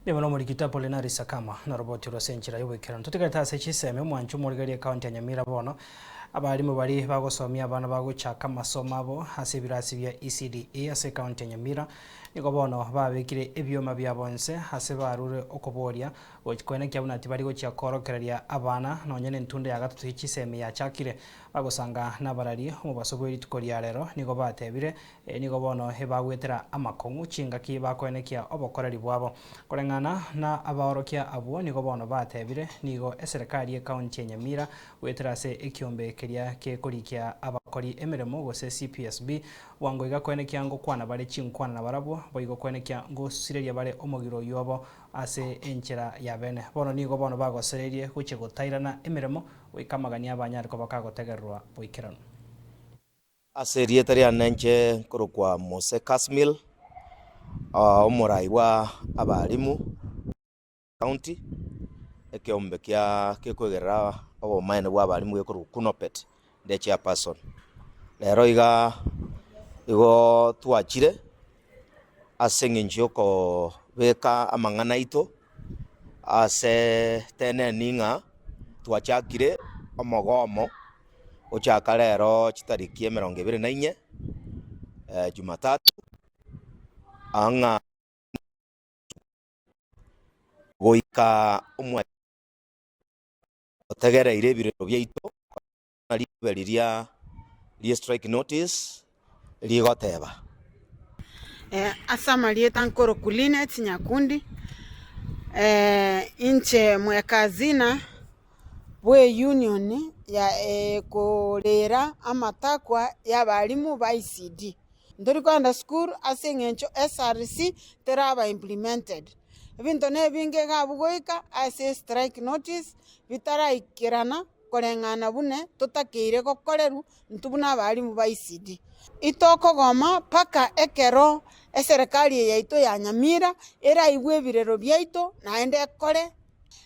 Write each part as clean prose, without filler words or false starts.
Nibona murikita Polinari Sakama na roboti rwasenchira y'ubwikirano tutigata sechiseme mwanchu murigari account ya Nyamira bono abarimu bari bagosomia abana baguchaka masomo abo hase birasi bya ECDA hase account ya Nyamira niko bono babikire ebyoma bya bonse hase barure okoboria okwene kyabuna ati bari gocha korokereria abana nonyene ntunde ya gatatu y'ichiseme ya chakire bagosanga nabarari mu basobweri tukoria rero niko batebire niko bono hebagwetera amakongu chinga ki bakwene kya obokoreri bwabo korengana na abaorokia abo niko bono batebire nigo eserikali county ya Nyamira wetera se ekiombe keria ke korikia abakori emeremo gose CPSB wango igakwene kyango kwana bare chinkwana na barabo boigo kwene kyango sireria bare omogiro yobo ase enchera ya bene bono nigo bono bagosererie guche gotairana emeremo wikamagania abanyari ko bakagotegerwa boikerano aserietari anenche korokwa Mose Kasmil omorai wa abarimu county ekiombe kia kekwegerera obomaene bwa abarimu gekoru Kunopet de chairperson lero igo twachire aseng'enchio ko beka amang'ana ito ase tene ninga twachakire omogomo ochaka rero chitariki 24 Jumatatu anga goika umwe otegereire ebirero byaito ariberiria strike notice ligoteba asama lietankoro kuline tinyakundi inche mwekazina bwe union ya kolera amatakwa y'abarimu ba ICD ndori kwanda school aseng'encho SRC teraba implemented binto nebinge gabugoika ase strike notice bitaraikirana koreng'ana bune tutakire gokoreru ntubuna abarimu ba ICD itokogoma paka ekero eserikali yaito ya Nyamira era ibwe birero byaito naende ekore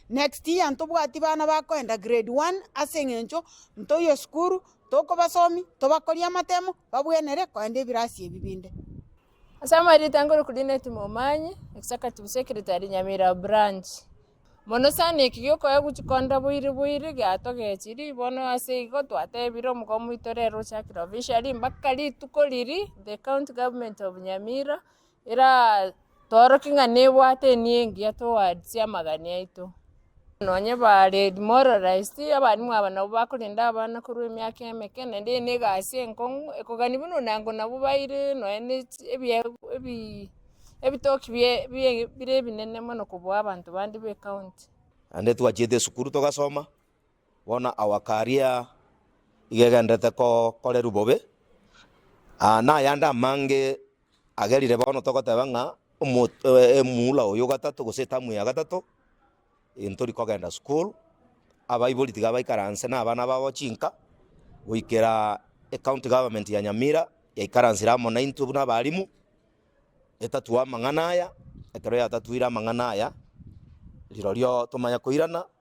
next year ntobwati bana bakoenda grade 1 aseng'encho ntoyo skuru toko basomi tobakoria amatemo babwenere koende birasi ebibinde asama ritangoro kuline timomanyi executive secretary Nyamira branch mono sana ikigoko yaguchikonda bwiri gatogechiri bono ase igo twatebire omugomo itorero chakira officially mbakali tukoliri the county government of Nyamira era torokinga nebwate niengia towards amagania ito nonye bare demoralized abarimu aba nabo bakorinda abana kuri emyaka emeke nende negasi enkongu ekogani buno nango nabo baire noene ebitoki bire binene mono kubwa abantu bandi be county ande twachite sukuru togasoma bona awakaria igegendete ko koreru bobe na yanda mange agerire bono togoteba ng'a emula oyo gatatu goseta mu ya gatatu intori kogenda school abaibori tiga baikaranse na abana babo chinka goikera county government ya Nyamira yaikaransira mo 9 buna barimu etatuwa mang'ana aya ekero yatatuira mang'ana aya rirorio tumanya koirana